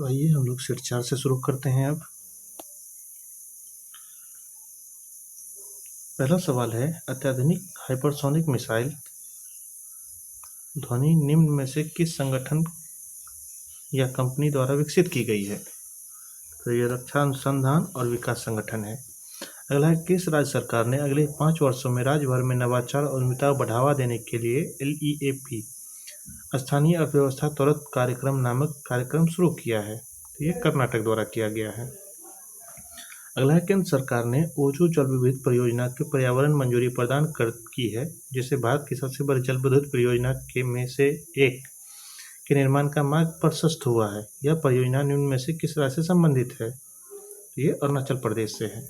तो आइए हम लोग सेट 4 से शुरू करते हैं अब। पहला सवाल है, अत्याधुनिक हाइपरसोनिक मिसाइल ध्वनि निम्न में से किस संगठन या कंपनी द्वारा विकसित की गई है? तो ये रक्षा अनुसंधान और विकास संगठन है। अगला है, किस राज्य सरकार ने अगले 5 वर्षों में राज्य भर में नवाचार और उद्यमिता को बढ़ावा देने के लिए LEAP स्थानीय अर्थव्यवस्था त्वरित कार्यक्रम नामक कार्यक्रम शुरू किया है? तो ये कर्नाटक द्वारा किया गया है। अगला है, केंद्र सरकार ने ओजो जल विद्युत परियोजना के पर्यावरण मंजूरी प्रदान की है, जिसे भारत की सबसे बड़ी जल विद्युत परियोजना के में से एक के निर्माण का मार्ग प्रशस्त हुआ है। यह परियोजना निम्न में से किस राज्य से संबंधित है? तो ये अरुणाचल प्रदेश से है।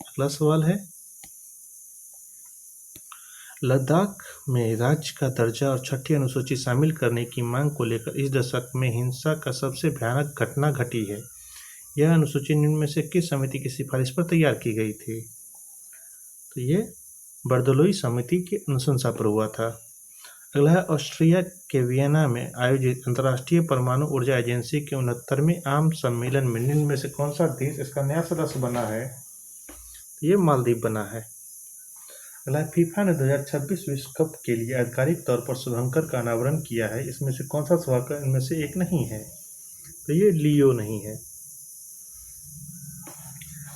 अगला सवाल है, लद्दाख में राज्य का दर्जा और छठी अनुसूची शामिल करने की मांग को लेकर इस दशक में हिंसा का सबसे भयानक घटना घटी है। यह अनुसूची निम्न में से किस समिति की सिफारिश पर तैयार की गई थी? तो ये बर्दोलोई समिति की अनुशंसा पर हुआ था। अगला है, ऑस्ट्रिया के वियना में आयोजित अंतर्राष्ट्रीय परमाणु ऊर्जा एजेंसी के 69वें आम सम्मेलन में निम्न में से कौन सा देश इसका नया सदस्य बना है? तो ये मालदीव बना है। अगला है, फीफा ने 2026 विश्व कप के लिए आधिकारिक तौर पर शुभंकर का अनावरण किया है। इसमें से कौन सा शुभंकर इनमें से एक नहीं है? तो ये लियो नहीं है।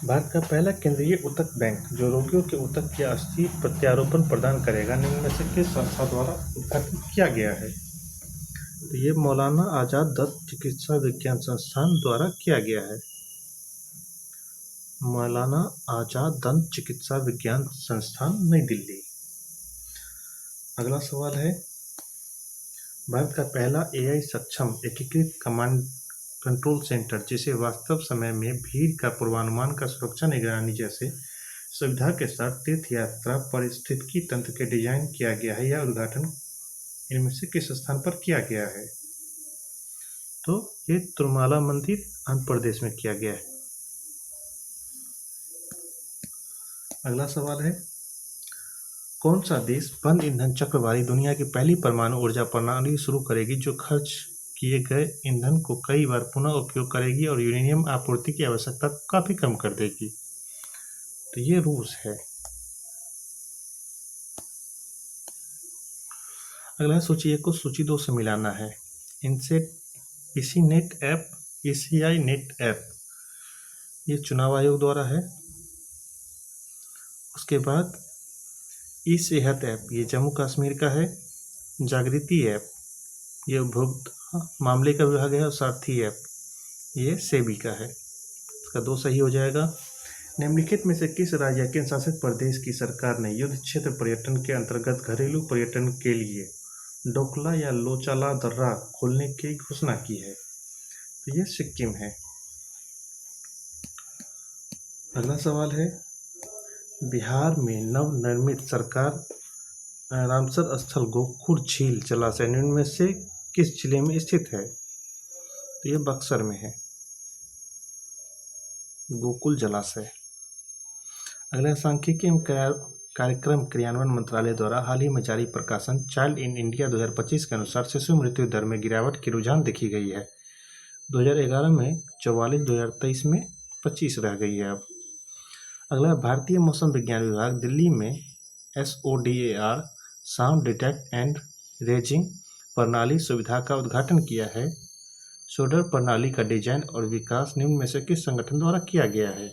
भारत का पहला केंद्रीय ऊतक बैंक जो रोगियों के ऊतक या अस्थि प्रत्यारोपण प्रदान करेगा, निम्न में से किस संस्था द्वारा उद्घाटन किया गया है? तो ये मौलाना आजाद दत्त चिकित्सा विज्ञान संस्थान द्वारा किया गया है। मौलाना आजाद दंत चिकित्सा विज्ञान संस्थान, नई दिल्ली। अगला सवाल है, भारत का पहला AI सक्षम एकीकृत कमांड कंट्रोल सेंटर जिसे वास्तव समय में भीड़ का पूर्वानुमान का सुरक्षा निगरानी जैसे सुविधा के साथ तीर्थ यात्रा पारिस्थितिकी तंत्र के डिजाइन किया गया है, यह उद्घाटन इनमें से किस स्थान पर किया गया है? तो ये तिरुमाला मंदिर आंध्र प्रदेश में किया गया है। अगला सवाल है, कौन सा देश बंद ईंधन चक्र वाली दुनिया की पहली परमाणु ऊर्जा प्रणाली शुरू करेगी जो खर्च किए गए ईंधन को कई बार पुनः उपयोग करेगी और यूरेनियम आपूर्ति की आवश्यकता को काफी कम कर देगी? तो ये रूस है। अगला सूची 1 को सूची 2 से मिलाना है। इनसेट इसी net app, ECI net app, ये चुनाव आयोग द्वारा है। उसके बाद ई सेहत ऐप, ये जम्मू कश्मीर का है। जागृति ऐप, ये उपभोक्ता मामले का विभाग है। और सारथी ऐप, ये सेबी का है। इसका 2 सही हो जाएगा। निम्नलिखित में से किस राज्य या केंद्र शासित प्रदेश की सरकार ने युद्ध क्षेत्र पर्यटन के अंतर्गत घरेलू पर्यटन के लिए डोकला या लोचाला दर्रा खोलने की घोषणा की है? तो ये सिक्किम है। अगला सवाल है, बिहार में नवनिर्मित सरकार रामसर स्थल गोखुर झील जलाशय निम्न में से किस जिले में स्थित है? तो ये बक्सर में है, गोकुल जलाशय। अगला, सांख्यिकी एवं कार्यक्रम क्रियान्वयन मंत्रालय द्वारा हाल ही में जारी प्रकाशन चाइल्ड इन इंडिया 2025 के अनुसार शिशु मृत्यु दर में गिरावट की रुझान देखी गई है। 2011 में 44, 2023 में 25 रह गई है अब। अगला, भारतीय मौसम विज्ञान विभाग दिल्ली में SODAR sound detect and raising प्रणाली सुविधा का उद्घाटन किया है। सोडर प्रणाली का डिजाइन और विकास निम्न में से किस संगठन द्वारा किया गया है?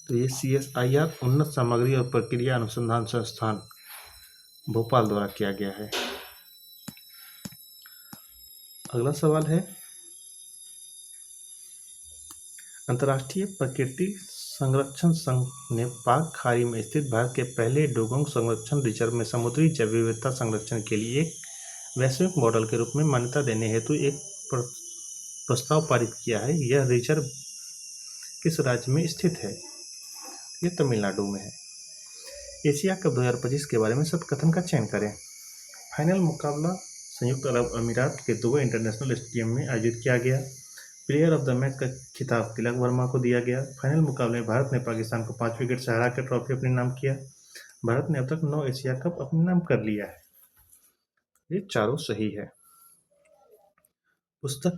तो ये CSIR उन्नत सामग्री और प्रक्रिया अनुसंधान संस्थान भोपाल द्वारा किया गया है। अगला सवाल है, अंतर्राष्ट्रीय प्रकृति संरक्षण संघ ने पाक खाड़ी में स्थित भारत के पहले डोगोंग संरक्षण रिजर्व में समुद्री जैव विविधता संरक्षण के लिए एक वैश्विक मॉडल के रूप में मान्यता देने हेतु एक प्रस्ताव पारित किया है। यह रिजर्व किस राज्य में स्थित है? ये तमिलनाडु में है। एशिया कप 2025 के बारे में शतकथन का चयन करें। फाइनल मुकाबला संयुक्त अरब अमीरात के दुबई इंटरनेशनल स्टेडियम में आयोजित किया गया। प्लेयर ऑफ द मैच का खिताब तिलक वर्मा को दिया गया। फाइनल मुकाबले में भारत ने पाकिस्तान को 5 विकेट से हरा कर ट्रॉफी अपने नाम किया। भारत ने अब तक 9 एशिया कप अपने नाम कर लिया है। ये चारों सही है। पुस्तक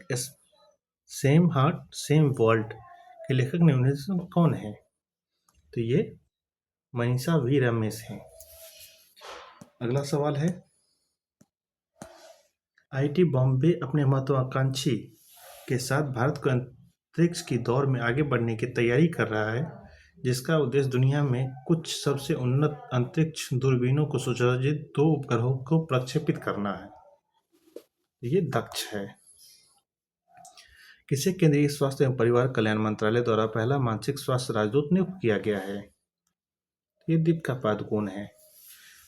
सेम हार्ट सेम वर्ल्ड के लेखक निम्नलिखित कौन है? तो ये मनीषा वी रमेश हैं। अगला सवाल है, आईआईटी बॉम्बे अपने महत्वाकांक्षी के साथ भारत को अंतरिक्ष की दौड़ में आगे बढ़ने की तैयारी कर रहा है, जिसका उद्देश्य दुनिया में कुछ सबसे उन्नत अंतरिक्ष दूरबीनों को सुसज्जित 2 उपग्रहों को प्रक्षेपित करना है। ये दक्ष है। किसे केंद्रीय स्वास्थ्य एवं परिवार कल्याण मंत्रालय द्वारा पहला मानसिक स्वास्थ्य राजदूत नियुक्त किया गया है? ये दीपिका पादुकोण है।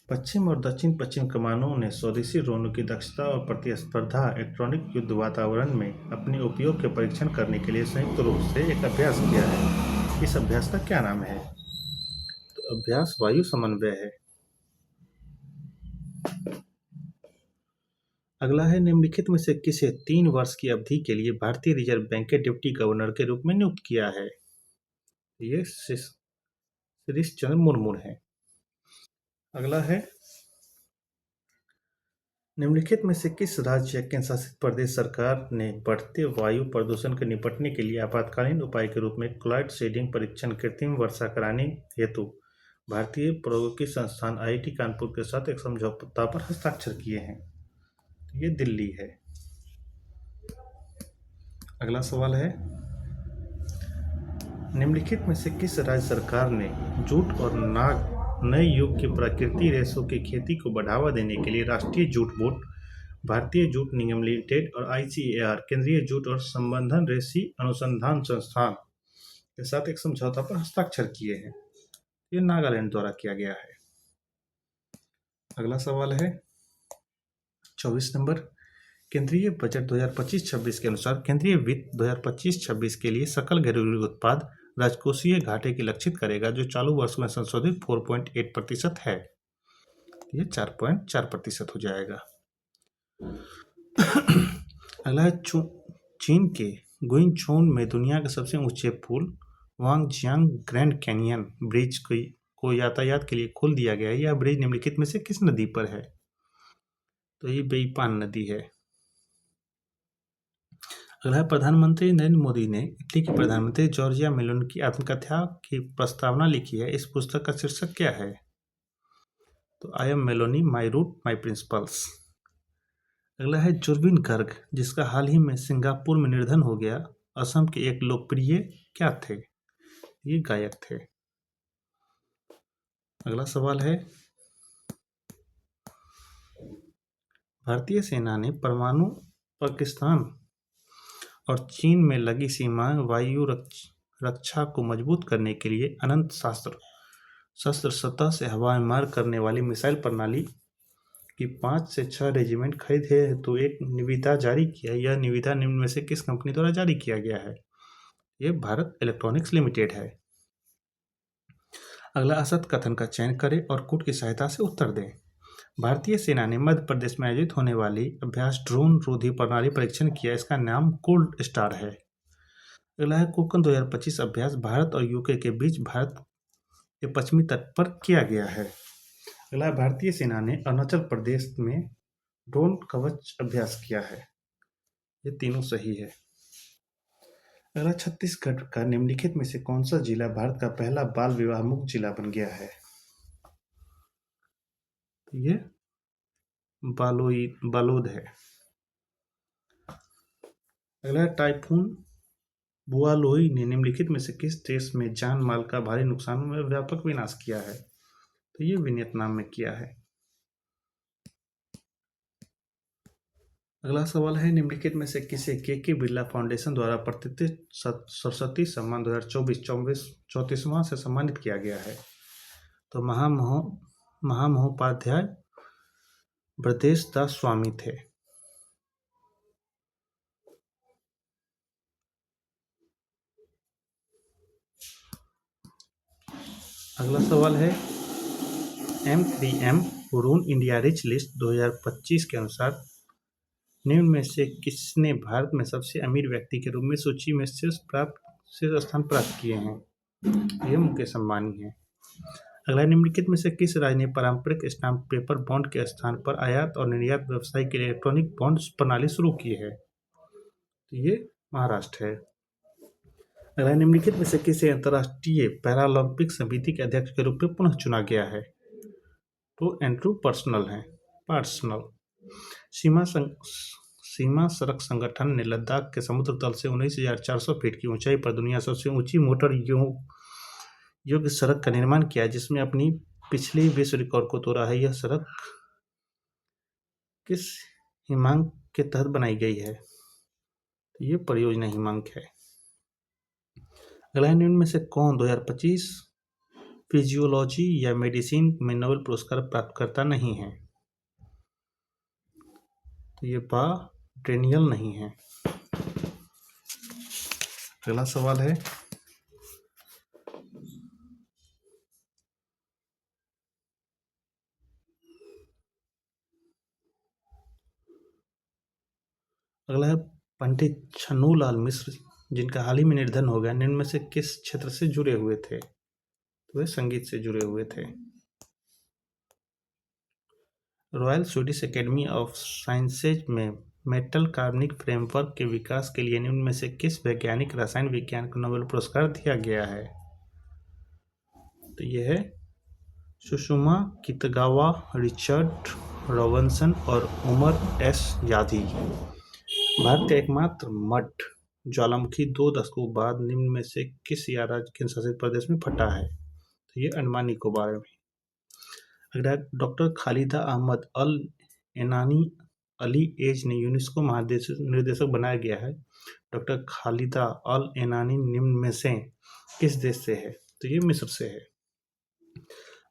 पश्चिम और दक्षिण पश्चिम कमानों ने स्वदेशी ड्रोनों की दक्षता और प्रतिस्पर्धा इलेक्ट्रॉनिक युद्ध वातावरण में अपने उपयोग के परीक्षण करने के लिए संयुक्त रूप से एक अभ्यास किया है। इस अभ्यास का क्या नाम है? तो अभ्यास वायु समन्वय है। अगला है, निम्नलिखित में से किसे 3 वर्ष की अवधि के लिए भारतीय रिजर्व बैंक के डिप्टी गवर्नर के रूप में नियुक्त किया है? ये शिरीष चंद्र मुर्मू है। अगला है, निम्नलिखित में से किस राज्य या केंद्र शासित प्रदेश सरकार ने बढ़ते वायु प्रदूषण से निपटने के लिए आपातकालीन उपाय के रूप में क्लाउड सीडिंग परीक्षण कृत्रिम वर्षा कराने हेतु भारतीय प्रौद्योगिकी संस्थान आईआईटी कानपुर के साथ एक समझौता पर हस्ताक्षर किए हैं? ये दिल्ली है। अगला सवाल है, निम्नलिखित में से किस राज्य सरकार ने जूट और नाग नए युग की प्राकृतिक रेशों की खेती को बढ़ावा देने के लिए राष्ट्रीय जूट बोर्ड, भारतीय जूट निगम लिमिटेड और आईसीएआर केंद्रीय जूट और संवर्धन रेशमी अनुसंधान संस्थान के साथ एक समझौता पर हस्ताक्षर किए हैं? ये नागालैंड द्वारा किया गया है। अगला सवाल है 24 नंबर, केंद्रीय बजट 2025-26 के अनुसार केंद्रीय वित्त 2025-26 के लिए सकल घरेलू उत्पाद राजकोषीय घाटे की लक्षित करेगा, जो चालू वर्ष में संशोधित 4.8% है। ये 4.4% हो जाएगा। अगला है, चीन के गुइंचोन में दुनिया के सबसे ऊंचे पुल वांगजियांग ग्रैंड कैनियन ब्रिज को यातायात के लिए खोल दिया गया है। यह ब्रिज निम्नलिखित में से किस नदी पर है? तो ये बेईपान नदी है। अगला है, प्रधानमंत्री नरेंद्र मोदी ने इटली के प्रधानमंत्री जॉर्जिया मेलोनी की आत्मकथा की प्रस्तावना लिखी है। इस पुस्तक का शीर्षक क्या है? तो I am Meloni, my root my principles. अगला है, जुरबिन गर्ग, जिसका हाल ही में सिंगापुर में निधन हो गया, असम के एक लोकप्रिय क्या थे? ये गायक थे। अगला सवाल है, भारतीय सेना ने परमाणु पाकिस्तान और चीन में लगी सीमाएं वायु रक्षा को मजबूत करने के लिए अनंत शस्त्र सतह से हवा में मार करने वाली मिसाइल प्रणाली की 5 से 6 रेजिमेंट खरीदे हेतु एक निविदा जारी किया। यह निविदा निम्न में से किस कंपनी द्वारा जारी किया गया है? यह भारत इलेक्ट्रॉनिक्स लिमिटेड है। अगला, असत कथन का चयन करें और कूट की सहायता से उत्तर दें। भारतीय सेना ने मध्य प्रदेश में आयोजित होने वाली अभ्यास ड्रोन रोधी प्रणाली परीक्षण किया। इसका नाम कोल्ड स्टार है। अगला है, कोकन 2025 अभ्यास भारत और यूके के बीच भारत के पश्चिमी तट पर किया गया है। अगला, भारतीय सेना ने अरुणाचल प्रदेश में ड्रोन कवच अभ्यास किया है। ये तीनों सही है। अगला, छत्तीसगढ़ का निम्नलिखित में से कौन सा जिला भारत का पहला बाल विवाह मुक्त जिला बन गया है? ये बालोद है। अगला, टाइफून बुआलोई ने निम्नलिखित में से किस देश में जान माल का भारी नुकसान में व्यापक विनाश किया है? तो ये वियतनाम में किया है। अगला सवाल है, निम्नलिखित में से किसे के बिरला फाउंडेशन द्वारा प्रतिष्ठित सरस्वती सम्मान 2024 34वां से सम्मानित किया गया है? तो महामहोपाध्याय ब्रजेश दास स्वामी थे। अगला सवाल है, M3M Hurun India rich list 2025 के अनुसार निम्न में से किसने भारत में सबसे अमीर व्यक्ति के रूप में सूची में शीर्ष स्थान प्राप्त किए हैं? ये मुकेश अंबानी है। अगला, निम्नलिखित में से किस राज्य ने पारंपरिक स्टाम्प पेपर बॉन्ड के स्थान पर आयात और निर्यात व्यवसाय के लिए इलेक्ट्रॉनिक बॉन्ड प्रणाली शुरू की है? तो ये महाराष्ट्र है। अगला है, निम्नलिखित में से किसे अंतर्राष्ट्रीय पैरालंपिक समिति के अध्यक्ष के रूप में पुनः चुना गया है? तो एंड्रू पर्सनल हैं, पर्सनल। सीमा सीमा सड़क संगठन ने लद्दाख के समुद्र तल से 19,400 फीट की ऊंचाई पर दुनिया सबसे ऊंची मोटर योग्य सड़क का निर्माण किया, जिसमें अपनी पिछले विश्व रिकॉर्ड को तोड़ा है। यह सड़क किस हिमांक के तहत बनाई गई है? तो ये परियोजना हिमांक है। अगला है, निम्न में से कौन 2025 फिजियोलॉजी या मेडिसिन में नोबेल पुरस्कार प्राप्तकर्ता नहीं है? तो ये डेनियल नहीं है। अगला सवाल है, अगला है, पंडित छन्नूलाल मिश्र जिनका हाल ही में निधन हो गया, निम्न में से किस क्षेत्र से जुड़े हुए थे? तो वे संगीत से जुड़े हुए थे। Royal Swedish academy of sciences में मेटल कार्बनिक फ्रेमवर्क के विकास के लिए निम्न में से किस वैज्ञानिक रसायन विज्ञान को नोबेल पुरस्कार दिया गया है? तो यह है सुषुमा कितगावा, रिचर्ड रॉबिन्सन और उमर एस यादी। भारत का एकमात्र मड ज्वालामुखी 2 दशकों बाद निम्न में से किस या राज्य केंद्रशासित प्रदेश में फटा है? तो ये अंडमान निकोबार में। अगला, डॉक्टर खालिदा अहमद अल एनानी अली एज ने यूनेस्को महानिदेशक बनाया गया है। डॉक्टर खालिदा अल एनानी निम्न में से किस देश से है? तो ये मिस्र से है।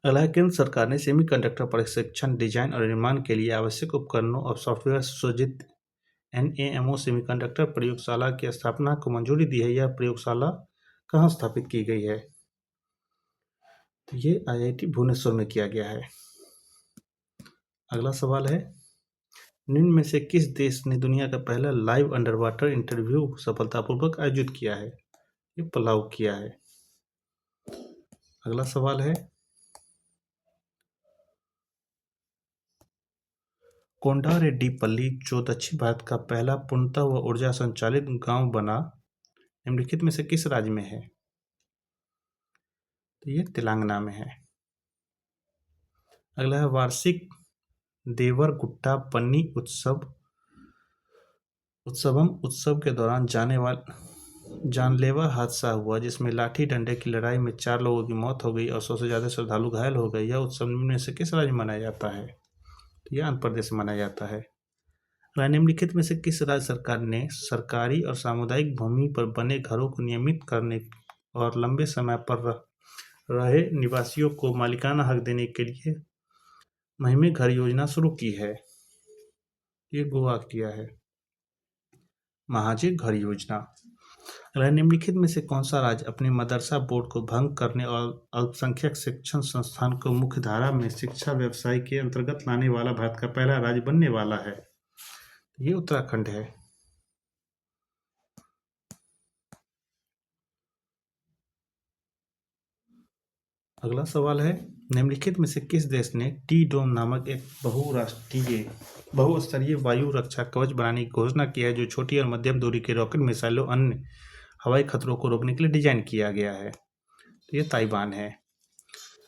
अगला है, केंद्र सरकार ने सेमीकंडक्टर प्रशिक्षण, डिजाइन और निर्माण के लिए आवश्यक उपकरणों और सॉफ्टवेयर सुसज्जित NAMO सेमीकंडक्टर प्रयोगशाला की स्थापना को मंजूरी दी है। यह प्रयोगशाला कहाँ स्थापित की गई है? तो ये IIT भुवनेश्वर में किया गया है। अगला सवाल है, निम्न में से किस देश ने दुनिया का पहला लाइव अंडर वाटर इंटरव्यू सफलतापूर्वक आयोजित किया है? ये पलाऊ किया है। अगला सवाल है, कोंडारेड्डीपल्ली जो दक्षिण भारत का पहला पूर्णतः व ऊर्जा संचालित गांव बना, निम्नलिखित में से किस राज्य में है? तो ये तेलंगाना में है। अगला है, वार्षिक देवरगुट्टा पन्नी उत्सव के दौरान जानलेवा हादसा हुआ, जिसमें लाठी डंडे की लड़ाई में 4 लोगों की मौत हो गई और 100 से ज्यादा श्रद्धालु घायल हो गए। यह उत्सव निम्न में से किस राज्य में मनाया जाता है? तो यह आंध्र प्रदेश में मनाया जाता है। निम्नलिखित में से किस राज्य सरकार ने सरकारी और सामुदायिक भूमि पर बने घरों को नियमित करने और लंबे समय पर रहे निवासियों को मालिकाना हक देने के लिए मुहिम घर योजना शुरू की है? ये गोवा किया है, महाजी घर योजना। निम्नलिखित में से कौन सा राज्य अपने मदरसा बोर्ड को भंग करने और अल्पसंख्यक शिक्षण संस्थान को मुख्यधारा में शिक्षा व्यवसाय के अंतर्गत लाने वाला भारत का पहला राज्य बनने वाला है? ये उत्तराखंड है। अगला सवाल है, निम्नलिखित में से किस देश ने टी-डोम नामक एक बहुस्तरीय वायु रक्षा कवच बनाने की घोषणा की है, जो छोटी और मध्यम दूरी के रॉकेट, मिसाइलों अन्य हवाई खतरों को रोकने के लिए डिजाइन किया गया है? तो ये ताइवान है।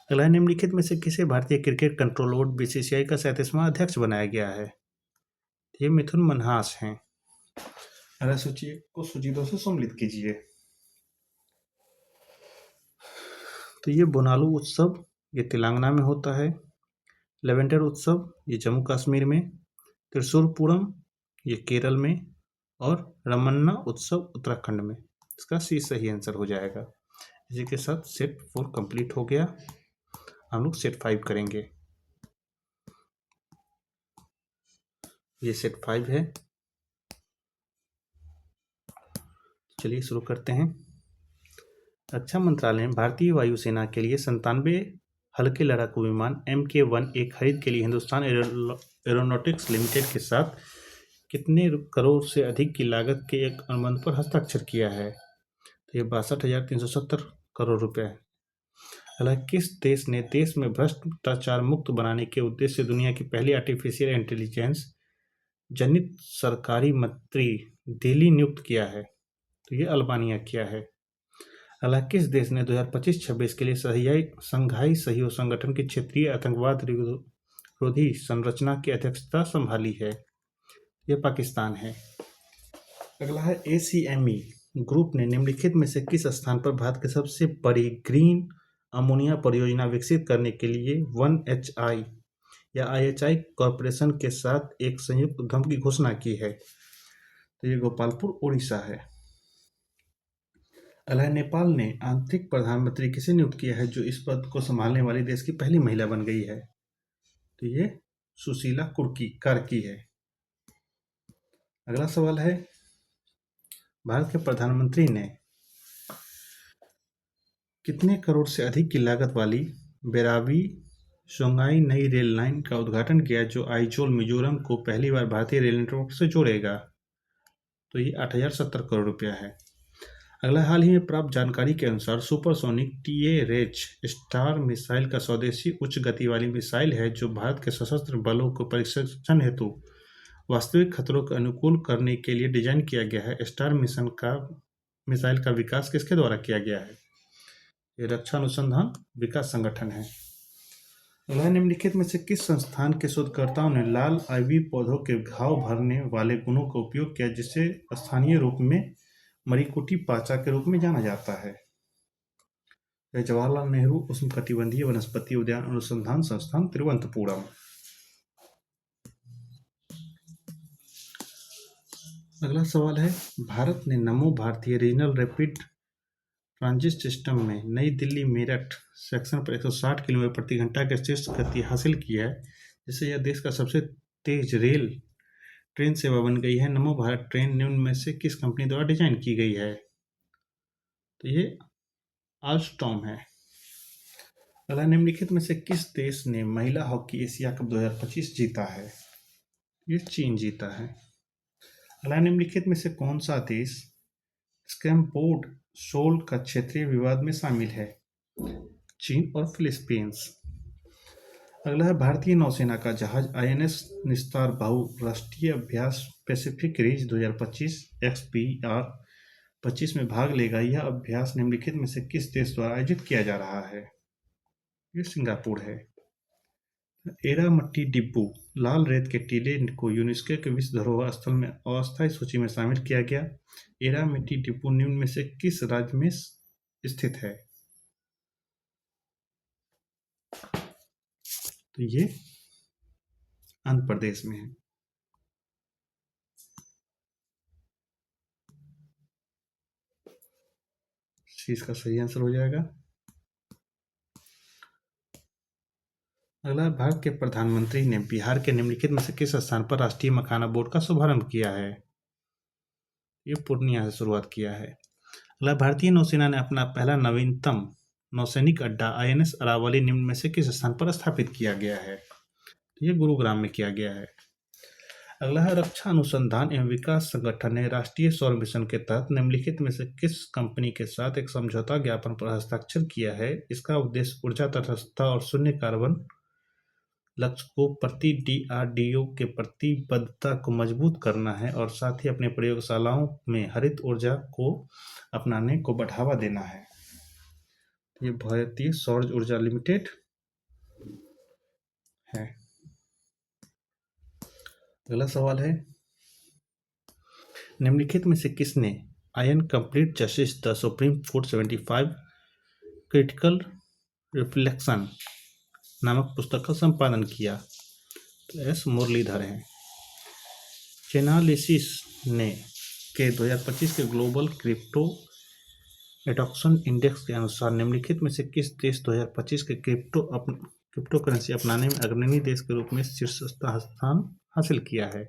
अगला, निम्नलिखित में से किसे भारतीय क्रिकेट कंट्रोल बोर्ड BCCI का 37वां अध्यक्ष बनाया गया है? ये मिथुन मनहास हैं। अगला सूची को सूची 2 से सम्मिलित कीजिए। तो ये बोनालू उत्सव ये तेलंगाना में होता है, लेवेंडर उत्सव ये जम्मू कश्मीर में, त्रिशूरपुरम ये केरल में और रमन्ना उत्सव उत्तराखंड में। इसका सी सही आंसर हो जाएगा। इसी के साथ सेट 4 कंप्लीट हो गया। हम लोग सेट 5 करेंगे। ये सेट 5 है। चलिए शुरू करते हैं। रक्षा मंत्रालय ने भारतीय वायुसेना के लिए 97 हल्के लड़ाकू विमान MK-1A खरीद के लिए हिंदुस्तान एरोनॉटिक्स लिमिटेड के साथ कितने करोड़ से अधिक की लागत के एक अनुबंध पर हस्ताक्षर किया है? तो ये 62,370 करोड़ रुपए है। हालांकि किस देश ने देश में भ्रष्टाचार मुक्त बनाने के उद्देश्य से दुनिया की पहली आर्टिफिशियल इंटेलिजेंस जनित सरकारी मंत्री दिल्ली नियुक्त किया है? तो ये अल्बानिया किया है। अगला, किस देश ने 2025-26 के लिए संघाई सहयोग संगठन की क्षेत्रीय आतंकवाद विरोधी संरचना की अध्यक्षता संभाली है? ये पाकिस्तान है। अगला है, ACME ग्रुप ने निम्नलिखित में से किस स्थान पर भारत की सबसे बड़ी ग्रीन अमोनिया परियोजना विकसित करने के लिए 1HI या IHI कॉरपोरेशन के साथ एक संयुक्त उद्यम की घोषणा की है? तो ये गोपालपुर, उड़ीसा है। अगला, नेपाल ने आंतरिक प्रधानमंत्री किसे नियुक्त किया है जो इस पद को संभालने वाली देश की पहली महिला बन गई है? तो ये सुशीला कार्की है। अगला सवाल है, भारत के प्रधानमंत्री ने कितने करोड़ से अधिक की लागत वाली बेराबी सोंगाई नई रेल लाइन का उद्घाटन किया जो आइजोल मिजोरम को पहली बार भारतीय रेल नेटवर्क से जोड़ेगा? तो ये 8,070 करोड़ रुपया है। अगला, हाल ही में प्राप्त जानकारी के अनुसार सुपरसोनिक टीएरेच स्टार मिसाइल का स्वदेशी उच्च गति वाली मिसाइल है जो भारत के सशस्त्र बलों को प्रशिक्षण हेतु वास्तविक खतरों के अनुकूल करने के लिए डिजाइन किया गया है। स्टार मिसाइल का विकास किसके द्वारा किया गया है? ये रक्षा अनुसंधान विकास संगठन है। अगला, निम्नलिखित में से किस संस्थान के शोधकर्ताओं ने लाल आइवी पौधों के घाव भरने वाले गुणों का उपयोग किया जिसे स्थानीय रूप में मरीकुटी पाचा के रूप में जाना जाता है? जवाहरलाल नेहरू उष्णकटिबंधीय वनस्पति उद्यान अनुसंधान संस्थान, तिरुवनंतपुरम। अगला सवाल है, भारत ने नमो भारतीय रीजनल रैपिड ट्रांजिट सिस्टम में नई दिल्ली मेरठ सेक्शन पर 160 किलोमीटर प्रति घंटा की शीर्ष गति हासिल की है जिससे यह देश का सबसे तेज रेल ट्रेन सेवा बन गई है। नमो भारत ट्रेन निम्न में से किस कंपनी द्वारा डिजाइन की गई है? तो ये आल्स्टॉम है। अगला, निम्नलिखित में से किस देश ने महिला हॉकी एशिया कप 2025 जीता है? ये चीन जीता है। अगला, निम्नलिखित में से कौन सा देश स्क्रैमबोर्ड शोल का क्षेत्रीय विवाद में शामिल है? चीन और फिलीपींस। अगला है, भारतीय नौसेना का जहाज INS निस्तार बहुराष्ट्रीय अभ्यास पैसिफिक रिज 2025 XPR 25 में भाग लेगा। यह अभ्यास निम्नलिखित में से किस देश द्वारा आयोजित किया जा रहा है? ये सिंगापुर है। एरामट्टी डिब्बू लाल रेत के टीले को यूनेस्को के विश्व धरोहर स्थल में अस्थायी सूची में शामिल किया गया। एरामट्टी डिब्बू निम्न में से किस राज्य में स्थित है? तो ये आंध्र प्रदेश में है। इसका सही आंसर हो जाएगा। अगला, भारत के प्रधानमंत्री ने बिहार के निम्नलिखित में से किस स्थान पर राष्ट्रीय मखाना बोर्ड का शुभारंभ किया है? ये पूर्णिया से शुरुआत किया है। अगला, भारतीय नौसेना ने अपना पहला नवीनतम नौसैनिक अड्डा INS अरावली निम्न में से किस स्थान पर स्थापित किया गया है? तो ये गुरुग्राम में किया गया है। अगला है, रक्षा अनुसंधान एवं विकास संगठन ने राष्ट्रीय सौर मिशन के तहत निम्नलिखित में से किस कंपनी के साथ एक समझौता ज्ञापन पर हस्ताक्षर किया है? इसका उद्देश्य ऊर्जा तटस्थता और शून्य कार्बन लक्ष्य को प्रति DRDO के प्रतिबद्धता को मजबूत करना है और साथ ही अपने प्रयोगशालाओं में हरित ऊर्जा को अपनाने को बढ़ावा देना है। ये भारतीय सौर ऊर्जा लिमिटेड है। अगला सवाल है, निम्नलिखित में से किसने incomplete justice the supreme court 75 critical reflection नामक पुस्तक का संपादन किया? तो एस मुरलीधर हैं। चेनालिसिस ने के 2025 के ग्लोबल क्रिप्टो एडॉप्शन इंडेक्स के अनुसार निम्नलिखित में से किस देश 2025 के क्रिप्टो करेंसी अपनाने में अग्रणी देश के रूप में शीर्ष स्थान हासिल किया है?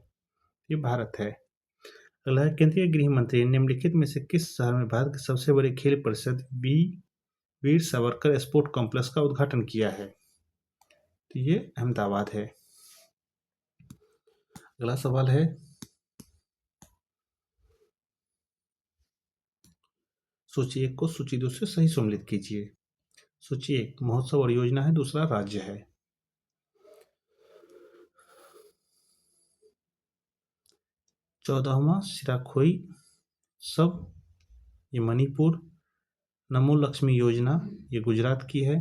ये भारत है। अगला है, केंद्रीय गृह मंत्री ने निम्नलिखित में से किस शहर में भारत के सबसे बड़े खेल परिषद वीर सावरकर स्पोर्ट कॉम्प्लेक्स का उद्घाटन किया है? तो ये अहमदाबाद है। अगला सवाल है, सूची 1 को सूची 2 से सही सम्मिलित कीजिए। सूची 1 महोत्सव और योजना है, दूसरा राज्य है। 14वां सिराखोई सब, ये मणिपुर। नमो लक्ष्मी योजना, ये गुजरात की है।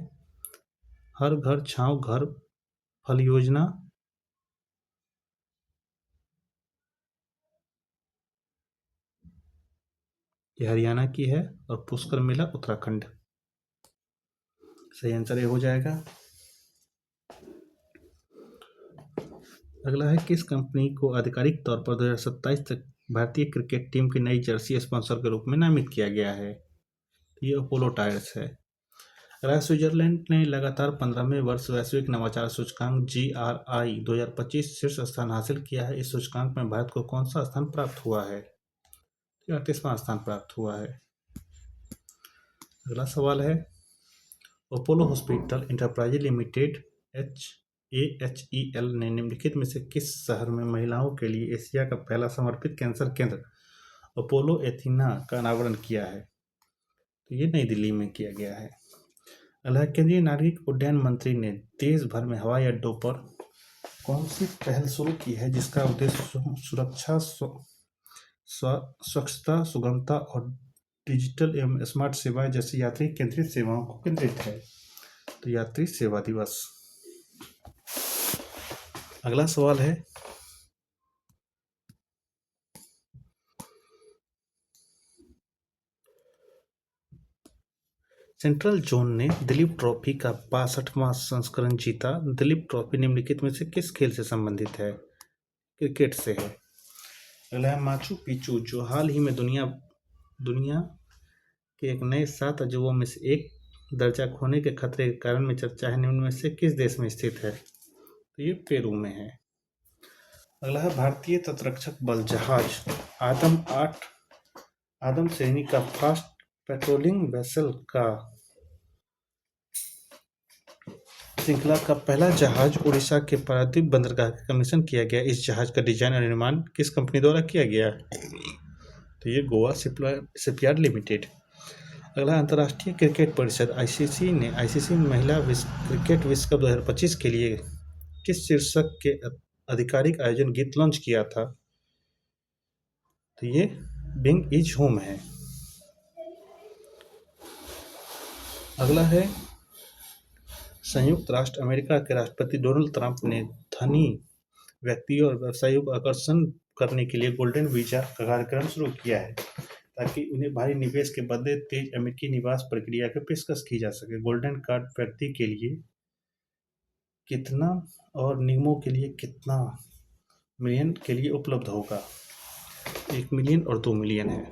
हर घर छांव घर फल योजना, ये हरियाणा की है। और पुष्कर मेला उत्तराखंड। सही आंसर ये हो जाएगा। अगला है, किस कंपनी को आधिकारिक तौर पर 2027 तक भारतीय क्रिकेट टीम की नई जर्सी स्पॉन्सर के रूप में नामित किया गया है? ये अपोलो टायर्स है। अगला, स्विट्जरलैंड ने लगातार 15वें वर्ष वैश्विक नवाचार सूचकांक GRI 2025 शीर्ष स्थान हासिल किया है। इस सूचकांक में भारत को कौन सा स्थान प्राप्त हुआ है? 38वां स्थान प्राप्त हुआ है। अगला सवाल है, Apollo hospital enterprise limited AHEL ने निम्नलिखित में से किस शहर में महिलाओं के लिए एशिया का पहला समर्पित कैंसर केंद्र अपोलो एथीना का अनावरण किया है? तो ये नई दिल्ली में किया गया है। अगला, केंद्रीय नागरिक उड्डयन मंत्री ने देश भर में हवाई अड्डों पर कौन सी पहल शुरू की है जिसका उद्देश्य सुरक्षा, स्वच्छता, सुगमता और डिजिटल एवं स्मार्ट सेवाएं जैसी यात्री केंद्रित सेवाओं को केंद्रित है? तो यात्री सेवा दिवस। अगला सवाल है, सेंट्रल जोन ने दिलीप ट्रॉफी का 62वां संस्करण जीता। दिलीप ट्रॉफी निम्नलिखित में से किस खेल से संबंधित है? क्रिकेट से है। अगला है, माचू पिचू जो हाल ही में दुनिया के एक नए 7 अजूबों में से एक दर्जा खोने के खतरे के कारण में चर्चा है, निम्न में से किस देश में स्थित है? तो ये पेरू में है। अगला है, भारतीय तटरक्षक बल जहाज आदम श्रेणी का फास्ट पेट्रोलिंग वेसल का श्रृंखला का पहला जहाज उड़ीसा के पारादीप बंदरगाह का कमीशन किया गया। इस जहाज का डिजाइन और निर्माण किस कंपनी द्वारा किया गया? तो ये गोवा शिपयार्ड लिमिटेड। अगला, अंतर्राष्ट्रीय क्रिकेट परिषद ICC ने ICC महिला क्रिकेट विश्व कप 2025 के लिए किस शीर्षक के आधिकारिक आयोजन गीत लॉन्च किया था? तो ये बिंग इज होम है। अगला है, संयुक्त राष्ट्र अमेरिका के राष्ट्रपति डोनाल्ड ट्रंप ने धनी व्यक्तियों और व्यवसायियों को आकर्षण करने के लिए गोल्डन वीजा का कार्यक्रम शुरू किया है ताकि उन्हें भारी निवेश के बदले तेज अमेरिकी निवास प्रक्रिया की पेशकश की जा सके। गोल्डन कार्ड व्यक्ति के लिए कितना और निगमों के लिए कितना मिलियन के लिए उपलब्ध होगा? 1 मिलियन और 2 मिलियन है।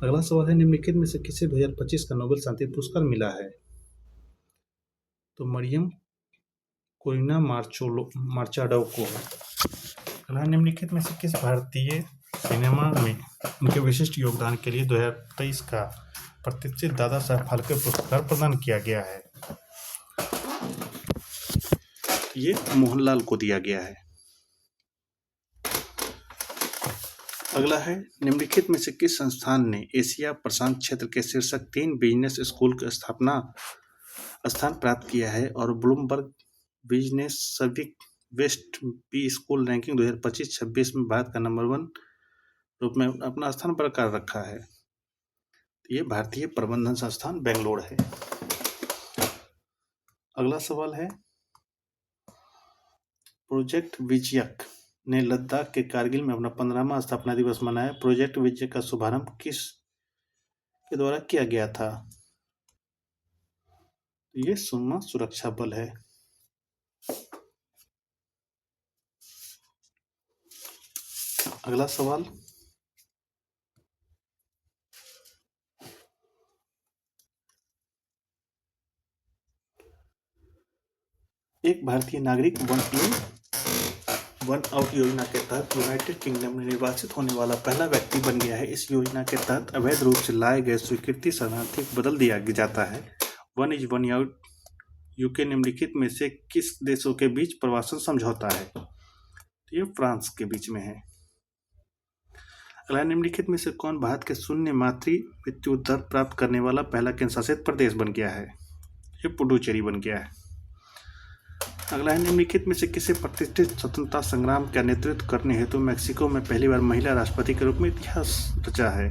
अगला सवाल है, निम्नलिखित में से किसे 2025 का नोबेल शांति पुरस्कार मिला है? तो मरियम कोरिना मार्चाडो को। अगला, निम्नलिखित में से किस भारतीय सिनेमा में उनके विशिष्ट योगदान के लिए 2023 का प्रतिष्ठित दादा साहब फाल्के पुरस्कार प्रदान किया गया है? ये मोहनलाल को दिया गया है। अगला है, निम्नलिखित में से किस संस्थान ने एशिया प्रशांत क्षेत्र के शीर्षक 3 बिजनेस स्कूल की स्थान प्राप्त किया है और Bloomberg businessweek best B school ranking 2025-26 में भारत का नंबर 1 रूप में अपना स्थान बरकरार रखा है? ये भारतीय प्रबंधन संस्थान बेंगलोर है। अगला सवाल है, प्रोजेक्ट विजयक ने लद्दाख के कारगिल में अपना 15वां स्थापना दिवस मनाया। प्रोजेक्ट विजय का शुभारंभ किस के द्वारा किया गया था? ये सीमा सुरक्षा बल है। अगला सवाल, एक भारतीय नागरिक वन आउट योजना के तहत यूनाइटेड किंगडम में निर्वासित होने वाला पहला व्यक्ति बन गया है। इस योजना के तहत अवैध रूप से लाए गए स्वीकृति शरणार्थी को बदल दिया जाता है। One is one out UK निम्नलिखित में से किस देशों के बीच प्रवासन समझौता है? तो ये फ्रांस के बीच में है। अगला, निम्नलिखित में से कौन भारत के शून्य मातृ मृत्यु दर प्राप्त करने वाला पहला केंद्र शासित प्रदेश बन गया है? ये पुडुचेरी बन गया है। अगला है, निम्नलिखित में से किसे प्रतिष्ठित स्वतंत्रता संग्राम का नेतृत्व करने हेतु मैक्सिको में पहली बार महिला राष्ट्रपति के रूप में इतिहास रचा है?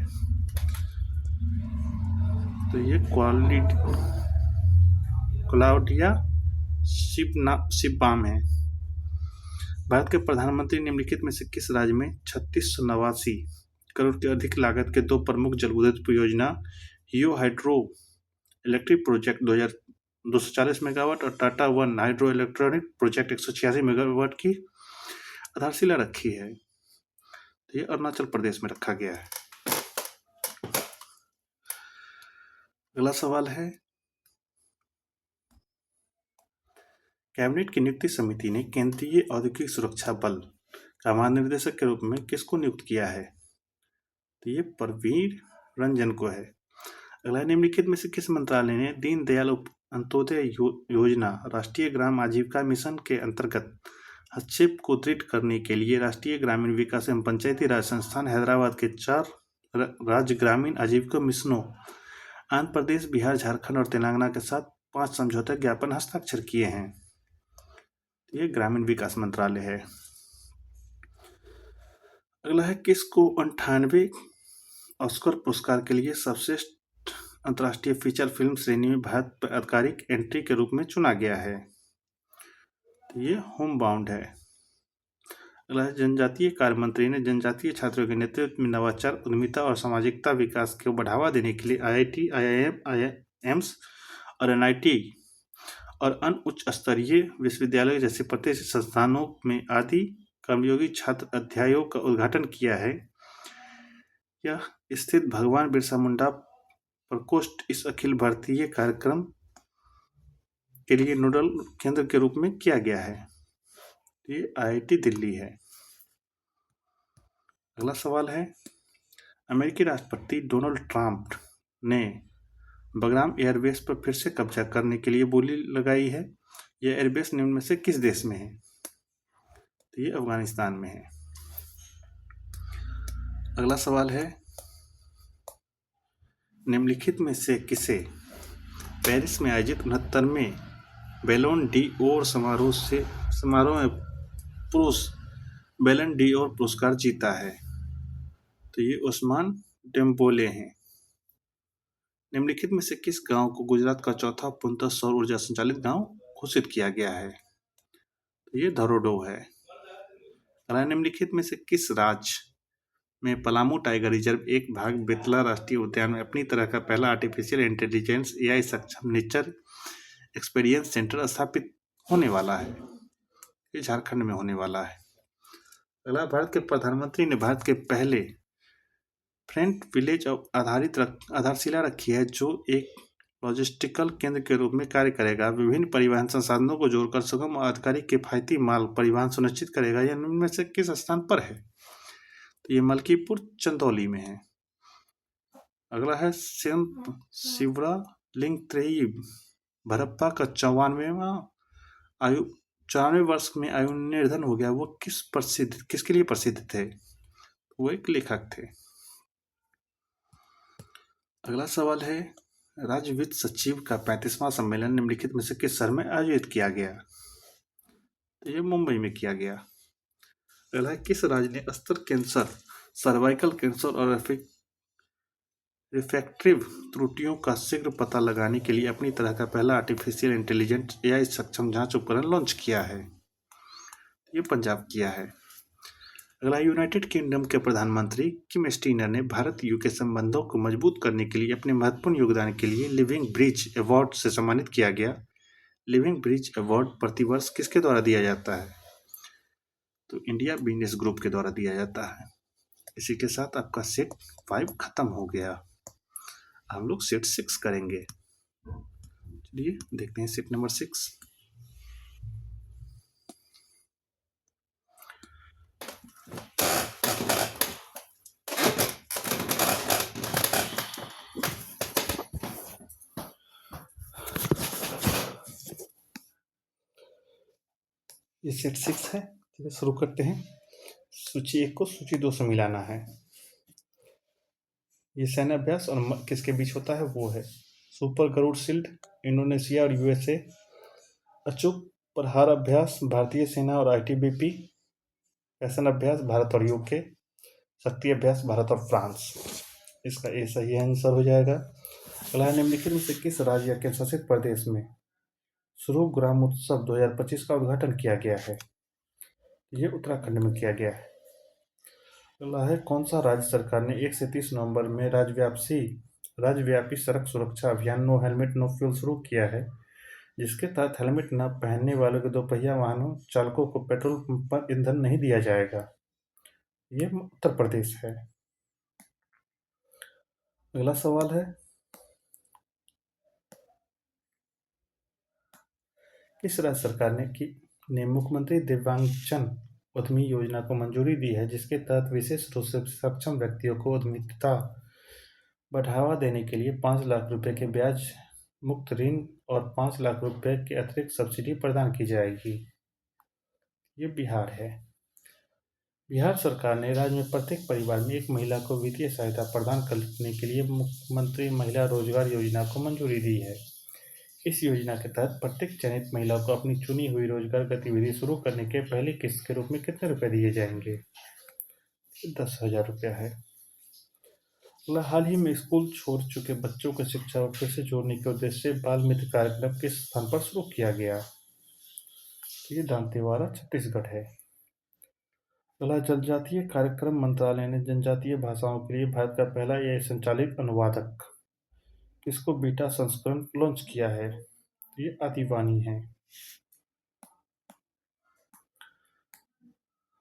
तो ये क्लाउडिया शिनबाम है। भारत के प्रधानमंत्री निम्नलिखित में से किस राज्य में 3689 करोड़ की अधिक लागत के दो प्रमुख जलविद्युत परियोजना हियो हाइड्रो इलेक्ट्रिक प्रोजेक्ट 240 मेगावाट और Tata one hydro electronic project 186 megawatt की आधारशिला रखी है? तो ये अरुणाचल प्रदेश में रखा गया है। अगला सवाल है, कैबिनेट की नियुक्ति समिति ने केंद्रीय औद्योगिक सुरक्षा बल का महानिदेशक के रूप में किसको नियुक्त किया है? तो ये परवीर रंजन को है। अगला, निम्नलिखित में से किस मंत्रालय ने दीनदयाल अंत्योदय योजना राष्ट्रीय ग्राम आजीविका मिशन के अंतर्गत हस्तक्षेप को दृढ़ करने के लिए राष्ट्रीय ग्रामीण विकास एवं पंचायती राज संस्थान हैदराबाद के 4 राज्य ग्रामीण आजीविका मिशनों आंध्र प्रदेश, बिहार, झारखंड और तेलंगाना के साथ 5 समझौता ज्ञापन हस्ताक्षर किए हैं? ये ग्रामीण विकास मंत्रालय है। अगला है, किसको 98वें ऑस्कर पुरस्कार के लिए सर्वश्रेष्ठ अंतर्राष्ट्रीय फीचर फिल्म श्रेणी में भारत पर आधिकारिक एंट्री के रूप में चुना गया है? तो ये होम बाउंड है। अगला है, जनजातीय कार्य मंत्री ने जनजातीय छात्रों के नेतृत्व में नवाचार, उद्यमिता और सामाजिकता विकास को बढ़ावा देने के लिए IIT, IIM, IIMs और NIT और अन्य उच्च स्तरीय विश्वविद्यालय जैसे प्रतिष्ठित संस्थानों में आदि कर्मयोगी छात्र अध्यायों का उद्घाटन किया है। यह स्थित भगवान बिरसा मुंडा प्रकोष्ठ इस अखिल भारतीय कार्यक्रम के लिए नोडल केंद्र के रूप में किया गया है। ये IIT दिल्ली है। अगला सवाल है, अमेरिकी राष्ट्रपति डोनाल्ड ट्रंप ने बगराम एयरबेस पर फिर से कब्जा करने के लिए बोली लगाई है। यह एयरबेस निम्न में से किस देश में है? तो ये अफगानिस्तान में है। अगला सवाल है, निम्नलिखित में से किसे पेरिस में आयोजित 69वें बैलोन डी ओर समारोह में पुरुष बैलन डी ओर पुरस्कार जीता है? तो ये उस्मान डेम्बोले हैं। निम्नलिखित में से किस गांव को गुजरात का चौथा पूर्णतः सौर ऊर्जा संचालित गांव घोषित किया गया है? तो ये धरोडो है। निम्नलिखित में से किस राज्य में पलामू टाइगर रिजर्व एक भाग बेतला राष्ट्रीय उद्यान में अपनी तरह का पहला आर्टिफिशियल इंटेलिजेंस AI सक्षम नेचर एक्सपीरियंस सेंटर स्थापित होने वाला है? ये झारखंड में होने वाला है। अगला, भारत के प्रधानमंत्री ने भारत के पहले फ्रंट विलेज आधारित आधारशिला रखी है जो एक लॉजिस्टिकल केंद्र के रूप में कार्य करेगा, विभिन्न परिवहन संसाधनों को जोड़कर सुगम और आधिकारिक किफायती माल परिवहन सुनिश्चित करेगा। यह निम्न में से किस स्थान पर है? तो ये मलकीपुर चंदौली में है। अगला है, संत शिवरा लिंग त्रयी भरप्पा का 94 वर्ष में आयु निर्धन हो गया। वो किसके लिए प्रसिद्ध थे? वो एक लेखक थे। अगला सवाल है, राज्य वित्त सचिव का 35वां सम्मेलन निम्नलिखित में से किस शहर में आयोजित किया गया? तो ये मुंबई में किया गया। अगला है, किस राज्य ने स्तन कैंसर, सर्वाइकल कैंसर और रिफ्रैक्टिव त्रुटियों का शीघ्र पता लगाने के लिए अपनी तरह का पहला आर्टिफिशियल इंटेलिजेंट AI सक्षम जांच उपकरण लॉन्च किया है? ये पंजाब किया है। अगला, यूनाइटेड किंगडम के प्रधानमंत्री किम स्टीनर ने भारत UK संबंधों को मजबूत करने के लिए अपने महत्वपूर्ण योगदान के लिए लिविंग ब्रिज अवार्ड से सम्मानित किया गया। लिविंग ब्रिज अवार्ड प्रतिवर्ष किसके द्वारा दिया जाता है? तो इंडिया बिजनेस ग्रुप के द्वारा दिया जाता है। इसी के साथ आपका सेट 5 खत्म हो गया। हम लोग सेट 6 करेंगे। चलिए देखते हैं सेट नंबर 6। ये सेट 6 है। चलिए शुरू करते हैं। सूची 1 को सूची 2 से मिलाना है। ये सैन्य अभ्यास और किसके बीच होता है? वो है सुपर गरुड़ शील्ड, इंडोनेशिया और USA। अचूक प्रहार अभ्यास भारतीय सेना और आईटीबीपी, फैशन अभ्यास भारत और यूके, शक्ति अभ्यास भारत और फ्रांस। इसका ए सही आंसर हो जाएगा। अगला है, निम्नलिखित में से किस राज्य या केंद्र शासित प्रदेश में स्वरूप ग्राम उत्सव 2025 का उद्घाटन किया गया है? ये उत्तराखंड में किया गया है। अगला है, कौन सा राज्य सरकार ने 1 से 30 नवंबर में राज्यव्यापी सड़क सुरक्षा अभियान नो हेलमेट नो फ्यूल शुरू किया है, जिसके तहत हेलमेट न पहनने वालों के दोपहिया वाहनों चालकों को पेट्रोल पंप पर ईंधन नहीं दिया जाएगा? ये उत्तर प्रदेश है। अगला सवाल है, किस राज्य सरकार ने मुख्यमंत्री दिव्यांगजन उद्यमी योजना को मंजूरी दी है, जिसके तहत विशेष रूप से सक्षम व्यक्तियों को उद्यमिता बढ़ावा देने के लिए 5 लाख रुपए के ब्याज मुक्त ऋण और 5 लाख रुपए की अतिरिक्त सब्सिडी प्रदान की जाएगी? ये बिहार है। बिहार सरकार ने राज्य में प्रत्येक परिवार में एक महिला को वित्तीय सहायता प्रदान करने के लिए मुख्यमंत्री महिला रोजगार योजना को मंजूरी दी है। इस योजना के तहत प्रत्येक चयनित महिला को अपनी चुनी हुई रोजगार गतिविधि शुरू करने के पहली किस्त के रूप में कितने रुपए दिए जाएंगे? 10,000 रुपया है। हाल ही में स्कूल छोड़ चुके बच्चों को शिक्षा और फिर से जोड़ने के उद्देश्य से बाल मित्र कार्यक्रम किस स्थान पर शुरू किया गया? ये दांतेवाड़ा छत्तीसगढ़ है। जनजातीय कार्यक्रम मंत्रालय ने जनजातीय भाषाओं के लिए भारत का पहला AI संचालित अनुवादक किसको बीटा संस्करण लॉन्च किया है? ये आदिवानी है।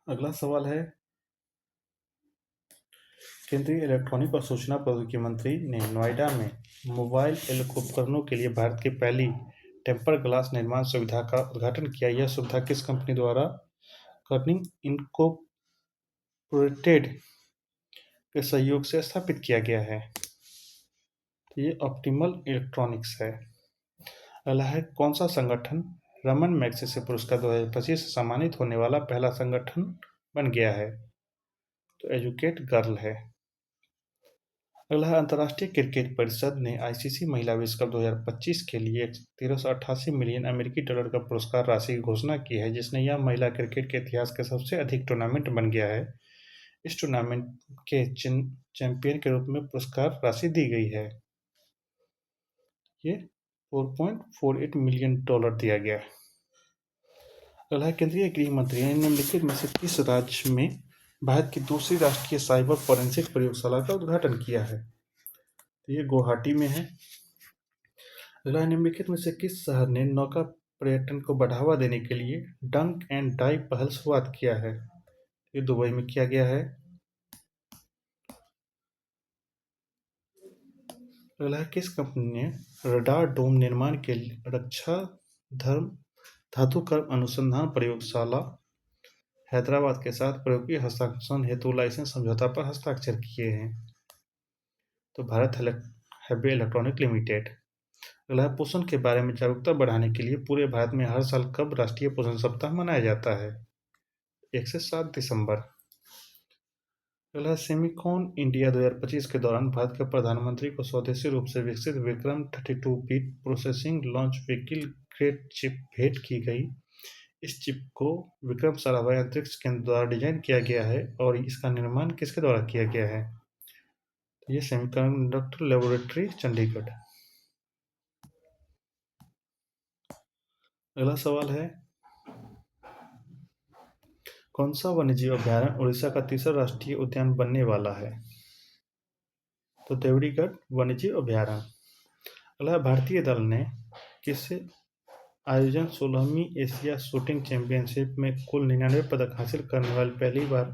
अगला सवाल है, केंद्रीय इलेक्ट्रॉनिक और सूचना प्रौद्योगिकी मंत्री ने नोएडा में मोबाइल उपकरणों के लिए भारत की पहली टेम्पर ग्लास निर्माण सुविधा का उद्घाटन किया। यह सुविधा किस कंपनी द्वारा कर्निंग इनकॉर्पोरेटेड के सहयोग से स्थापित किया गया है? ये ऑप्टिमल इलेक्ट्रॉनिक्स है। अगला है, कौन सा संगठन रमन मैग्सेसे पुरस्कार 2025 से सम्मानित होने वाला पहला संगठन बन गया है? तो एजुकेट गर्ल है। अगला है, अंतर्राष्ट्रीय क्रिकेट परिषद ने आईसीसी महिला विश्व कप 2025 के लिए 1388 मिलियन अमेरिकी डॉलर का पुरस्कार राशि की घोषणा की है, जिसने यह महिला क्रिकेट के इतिहास के सबसे अधिक टूर्नामेंट बन गया है। इस टूर्नामेंट के चैंपियन के रूप में पुरस्कार राशि दी गई है। ये 4.48 मिलियन डॉलर दिया गया। अगला है, केंद्रीय गृह मंत्री ने निम्नलिखित में से किस राज्य में भारत की दूसरी राष्ट्रीय साइबर फोरेंसिक प्रयोगशाला का उद्घाटन किया है? तो ये गुवाहाटी में है। अगला, निम्नलिखित में से किस शहर ने नौका पर्यटन को बढ़ावा देने के लिए डंक एंड डाइव पहल शुरुआत किया है? ये दुबई में किया गया है। अगला है, किस कंपनी ने रडार डोम निर्माण के लिए रक्षा धातुकर्म अनुसंधान प्रयोगशाला हैदराबाद के साथ प्रयोगीय हस्तांतरण हेतु लाइसेंस समझौता पर हस्ताक्षर किए हैं? तो भारत हैवी इलेक्ट्रॉनिक लिमिटेड। अगला है, पोषण के बारे में जागरूकता बढ़ाने के लिए पूरे भारत में हर साल कब राष्ट्रीय पोषण सप्ताह मनाया जाता है? 1 से 7 दिसंबर। अगला, सेमिकॉन इंडिया 2025 के दौरान भारत के प्रधानमंत्री को स्वदेशी रूप से विकसित Vikram 32 bit processing launch vehicle grade chip भेंट की गई। इस चिप को विक्रम साराभाई अंतरिक्ष केंद्र द्वारा डिजाइन किया गया है और इसका निर्माण किसके द्वारा किया गया है? ये सेमीकंडक्टर लेबोरेटरी चंडीगढ़। अगला सवाल है, कौन सा वन्यजीव अभयारण्य उड़ीसा का तीसरा राष्ट्रीय उद्यान बनने वाला है? तो देवड़ीगढ़ वन्यजीव अभयारण्य। अगला, भारतीय दल ने किस आयोजन 16वीं एशिया शूटिंग चैंपियनशिप में कुल 99 पदक हासिल करने वाली पहली बार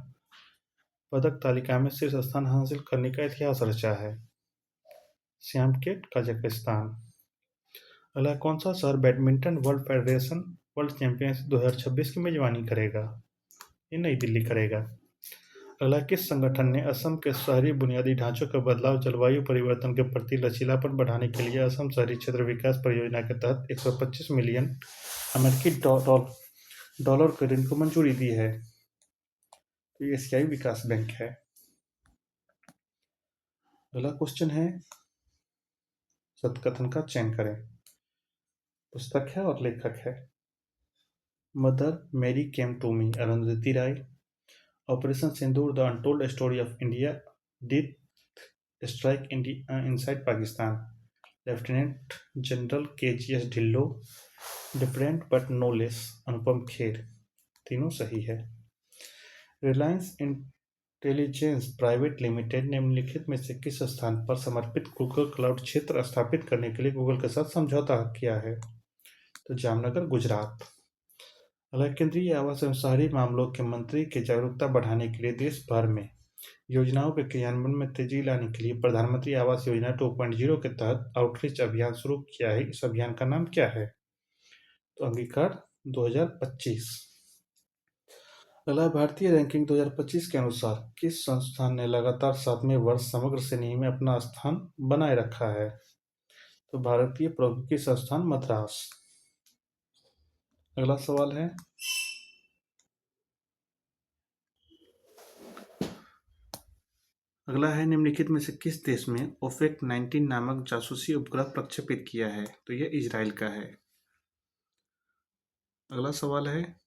पदक तालिका में शीर्ष स्थान हासिल करने का इतिहास रचा है? श्यामकेट कजाकिस्तान। अगला, कौन सा शहर badminton world federation world championship 2026 की मेजबानी करेगा? ये नई दिल्ली करेगा। अगला, किस संगठन ने असम के शहरी बुनियादी ढांचों का बदलाव जलवायु परिवर्तन के प्रति लचीलापन बढ़ाने के लिए असम शहरी क्षेत्र विकास परियोजना के तहत 125 मिलियन अमेरिकी डॉलर के ऋण को मंजूरी दी है? तो ये एशियाई विकास बैंक है। अगला क्वेश्चन है, सत्य कथन का चयन करें। पुस्तक है और लेखक है। Mother Mary came to me Arundhati Roy, operation Sindoor the untold story of India, deep strike inside Pakistan, lieutenant general KGS Dhillon, different but no less Anupam Kher. तीनों सही है। रिलायंस इंटेलिजेंस प्राइवेट लिमिटेड निम्नलिखित में से किस स्थान पर समर्पित गूगल क्लाउड क्षेत्र स्थापित करने के लिए गूगल के साथ समझौता किया है? तो जामनगर, गुजरात। अगला, केंद्रीय आवास एवं शहरी मामलों के मंत्री की जागरूकता बढ़ाने के लिए देश भर में योजनाओं के क्रियान्वयन में तेजी लाने के लिए प्रधानमंत्री आवास योजना 2.0 के तहत आउटरीच अभियान शुरू किया है। इस अभियान का नाम क्या है? तो अंगीकार 2025। अगला, भारतीय रैंकिंग 2025 के अनुसार किस संस्थान ने लगातार 7वें वर्ष समग्र श्रेणी में अपना स्थान बनाए रखा है? तो भारतीय प्रौद्योगिकी संस्थान मद्रास। अगला सवाल है, निम्नलिखित में से किस देश में ओपेक 19 नामक जासूसी उपग्रह प्रक्षेपित किया है? तो यह इजराइल का है। अगला सवाल है,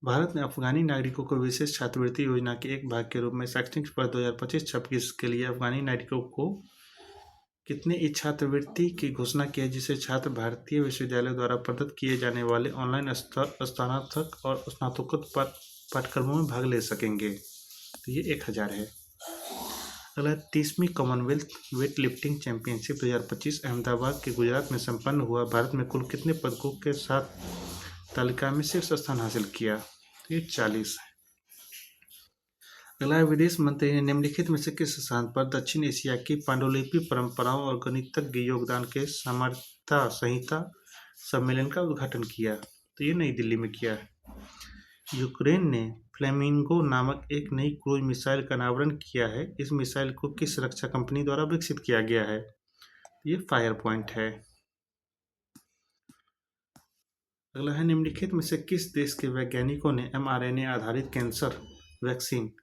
भारत ने अफगानी नागरिकों को विशेष छात्रवृत्ति योजना के एक भाग के रूप में शैक्षणिक वर्ष 2025-26 के लिए अफगानी नागरिकों को कितने इस छात्रवृत्ति की घोषणा की है, जिसे छात्र भारतीय विश्वविद्यालय द्वारा प्रदत्त किए जाने वाले ऑनलाइन स्नातक और स्नातकोत्तर पाठ्यक्रमों में भाग ले सकेंगे? तो ये 1000 है। अगला, 30वीं Commonwealth weightlifting championship 2025 Ahmedabad के गुजरात में संपन्न हुआ। भारत में कुल कितने पदकों के साथ तालिका में शीर्ष स्थान हासिल किया? तो ये 40 है। अगला, विदेश मंत्री ने निम्नलिखित में से किस स्थान पर दक्षिण एशिया की पांडुलिपि परंपराओं और गणितज्ञ योगदान के समर्था संहिता सम्मेलन का उद्घाटन किया? तो ये नई दिल्ली में किया है। यूक्रेन ने फ्लेमिंगो नामक एक नई क्रूज मिसाइल का अनावरण किया है। इस मिसाइल को किस रक्षा कंपनी द्वारा विकसित किया गया है? ये फायर पॉइंट है। अगला है, निम्नलिखित में से किस देश के वैज्ञानिकों ने mRNA आधारित कैंसर वैक्सीन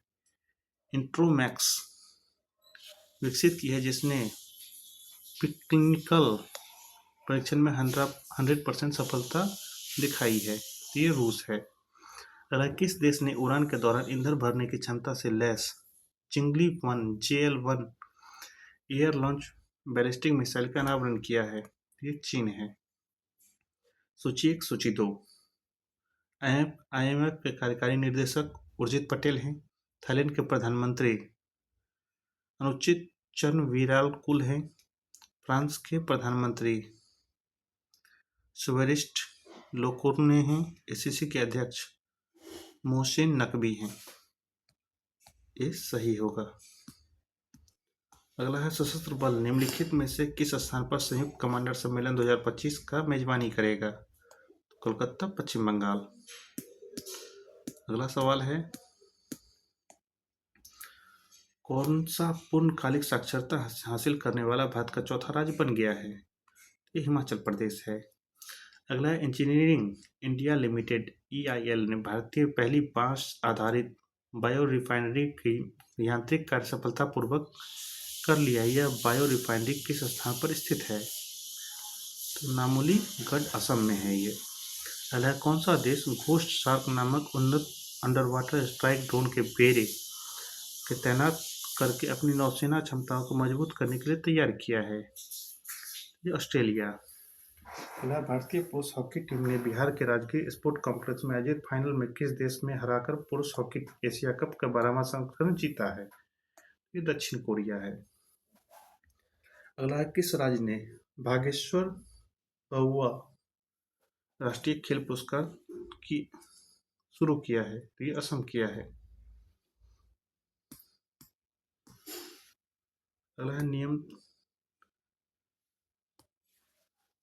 इंट्रोमैक्स विकसित की है, जिसने प्रीक्लिनिकल परीक्षण में 100% सफलता दिखाई है? तो ये रूस है। अगला, किस देश ने उड़ान के दौरान ईंधन भरने की क्षमता से lace चिंगली 1 JL-1 air launch ballistic missile का अनावरण किया है? ये चीन है। सूची 1, सूची 2। IMF के कार्यकारी निदेशक उर्जित पटेल हैं। थाईलैंड के प्रधानमंत्री अनुचित चरणवीरालकुल हैं। फ्रांस के प्रधानमंत्री स्वेरिस्ट लोकोर्ने हैं। ACC के अध्यक्ष मोहसिन नकवी हैं। ये सही होगा। अगला है, सशस्त्र बल निम्नलिखित में से किस स्थान पर संयुक्त कमांडर सम्मेलन 2025 का मेजबानी करेगा? कोलकाता, पश्चिम बंगाल। अगला सवाल है, कौन सा पूर्णकालिक साक्षरता हासिल करने वाला भारत का चौथा राज्य बन गया है? ये हिमाचल प्रदेश है। अगला है, इंजीनियरिंग इंडिया लिमिटेड EIL ने भारतीय पहली बांस आधारित बायो रिफाइनरी की यांत्रिक कार्य सफलतापूर्वक कर लिया है। यह बायो रिफाइनरी किस स्थान पर स्थित है? तो नामोली गढ़, असम में है ये। अगला, कौन सा देश घोस्ट शार्क नामक उन्नत अंडर वाटर स्ट्राइक ड्रोन के बेड़े के तैनात करके अपनी नौसेना क्षमताओं को मजबूत करने के लिए तैयार किया है? ये ऑस्ट्रेलिया। अगला, भारतीय पुरुष हॉकी टीम ने बिहार के राजगीर स्पोर्ट कॉम्प्लेक्स में आयोजित फाइनल में किस देश में हराकर पुरुष हॉकी एशिया कप का 12वां संस्करण जीता है? ये दक्षिण कोरिया है। अगला, किस राज्य ने भागेश्वर बउआ राष्ट्रीय खेल पुरस्कार की शुरू किया है? तो ये असम किया है। अगला है,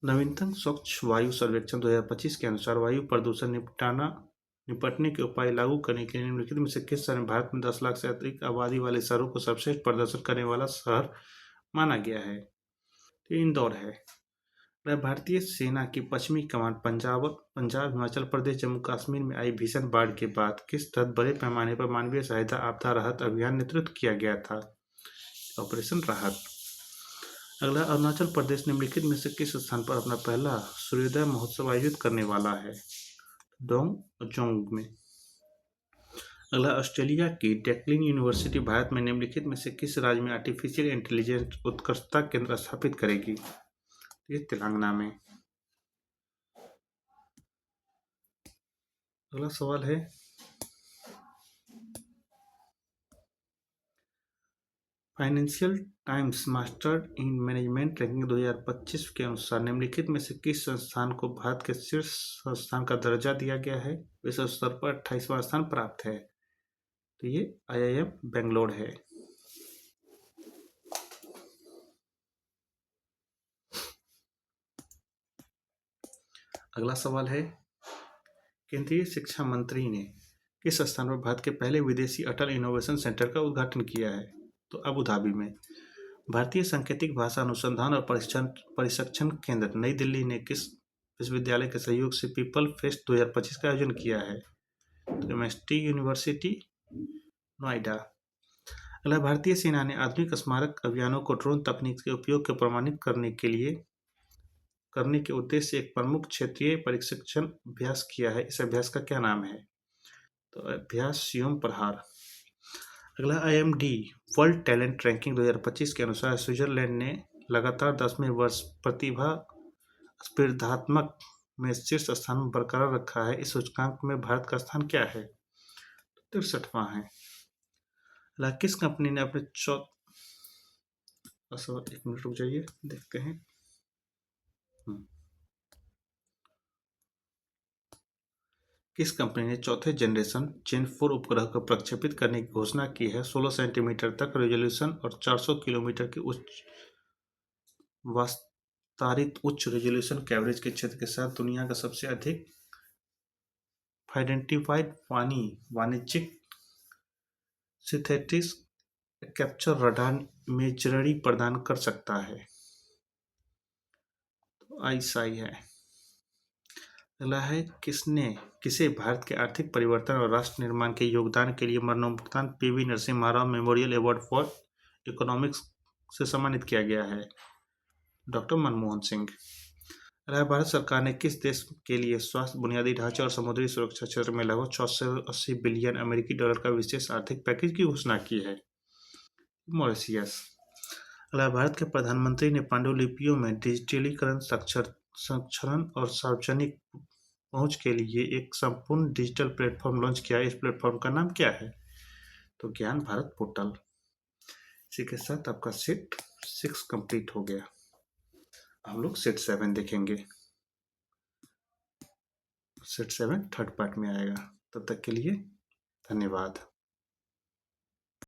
नवीनतम स्वच्छ वायु सर्वेक्षण 2025 के अनुसार वायु प्रदूषण निपटने के उपाय लागू करने के लिए निम्नलिखित में से किस शहर में भारत में 10 लाख से अधिक आबादी वाले शहरों को सर्वश्रेष्ठ प्रदर्शन करने वाला शहर माना गया है? तो इंदौर है। वह भारतीय सेना की पश्चिमी कमान पंजाब, हिमाचल प्रदेश, जम्मू कश्मीर में आई भीषण बाढ़ के बाद किस तहत बड़े पैमाने पर मानवीय सहायता आपदा राहत अभियान नेतृत्व किया गया था? ऑपरेशन राहत। अगला, अरुणाचल प्रदेश निम्नलिखित में से किस स्थान पर अपना पहला सूर्योदय महोत्सव आयोजित करने वाला है? डोंगजोंग में। अगला, ऑस्ट्रेलिया की डैक्लिन यूनिवर्सिटी भारत में निम्नलिखित में से किस राज्य में आर्टिफिशियल इंटेलिजेंस उत्कृष्टता केंद्र स्थापित करेगी? ये तेलंगाना में। अगला सवाल है, financial times master in management ranking 2025 के अनुसार निम्नलिखित में से किस संस्थान को भारत के शीर्ष संस्थान का दर्जा दिया गया है? विश्व स्तर पर 28वां स्थान प्राप्त है। तो ये IIM बेंगलोर है। अगला सवाल है, केंद्रीय शिक्षा मंत्री ने किस स्थान पर भारत के पहले विदेशी अटल इनोवेशन सेंटर का उद्घाटन किया है? तो अबू धाबी में। भारतीय सांकेतिक भाषा अनुसंधान और प्रशिक्षण केंद्र नई दिल्ली ने किस विश्वविद्यालय के सहयोग से पीपल फेस्ट 2025 का आयोजन किया है? तो MST यूनिवर्सिटी नोएडा। अगला, भारतीय सेना ने आधुनिक स्मारक अभियानों को ड्रोन तकनीक के उपयोग को प्रमाणित करने के उद्देश्य से एक प्रमुख क्षेत्रीय प्रशिक्षण अभ्यास किया है। इस अभ्यास का क्या नाम है? तो अभ्यास स्योम प्रहार। अगला, IMD वर्ल्ड टैलेंट रैंकिंग 2025 के अनुसार स्विट्जरलैंड ने लगातार 10वें वर्ष प्रतिभा स्पर्धात्मक में शीर्ष स्थान बरकरार रखा है। इस सूचकांक में भारत का स्थान क्या है? 63वां है। अगला, किस कंपनी ने अपने एक मिनट रुक जाइए, देखते हैं। किस कंपनी ने चौथे जनरेशन चेन 4 उपग्रह को प्रक्षेपित करने की घोषणा की है? 16 सेंटीमीटर तक रेजोल्यूशन और 400 किलोमीटर की विस्तारित उच्च रेजोल्यूशन कवरेज के क्षेत्र के साथ दुनिया का सबसे अधिक आइडेंटिफाइड वाणिज्यिक सिंथेटिक कैप्चर रडार इमेजरी प्रदान कर सकता है। तो आईएसआई है। अगला है, किसे भारत के आर्थिक परिवर्तन और राष्ट्र निर्माण के योगदान के लिए मरणोपरांत PV Narasimha Rao memorial award for economics से सम्मानित किया गया है? डॉक्टर मनमोहन सिंह। अगला, भारत सरकार ने किस देश के लिए स्वास्थ्य, बुनियादी ढांचे और समुद्री सुरक्षा क्षेत्र में लगभग 480 बिलियन अमेरिकी डॉलर का विशेष आर्थिक पैकेज की घोषणा की है? मॉरिशियस। अगला, भारत के प्रधानमंत्री ने पांडुलिपियों में डिजिटलीकरण, साक्षरता और सार्वजनिक पहुंच के लिए एक संपूर्ण डिजिटल प्लेटफॉर्म लॉन्च किया है। इस प्लेटफॉर्म का नाम क्या है? तो ज्ञान भारत पोर्टल। इसी के साथ आपका सेट 6 कंप्लीट हो गया। हम लोग सेट 7 देखेंगे। सेट 7 थर्ड पार्ट में आएगा। तब तक के लिए धन्यवाद।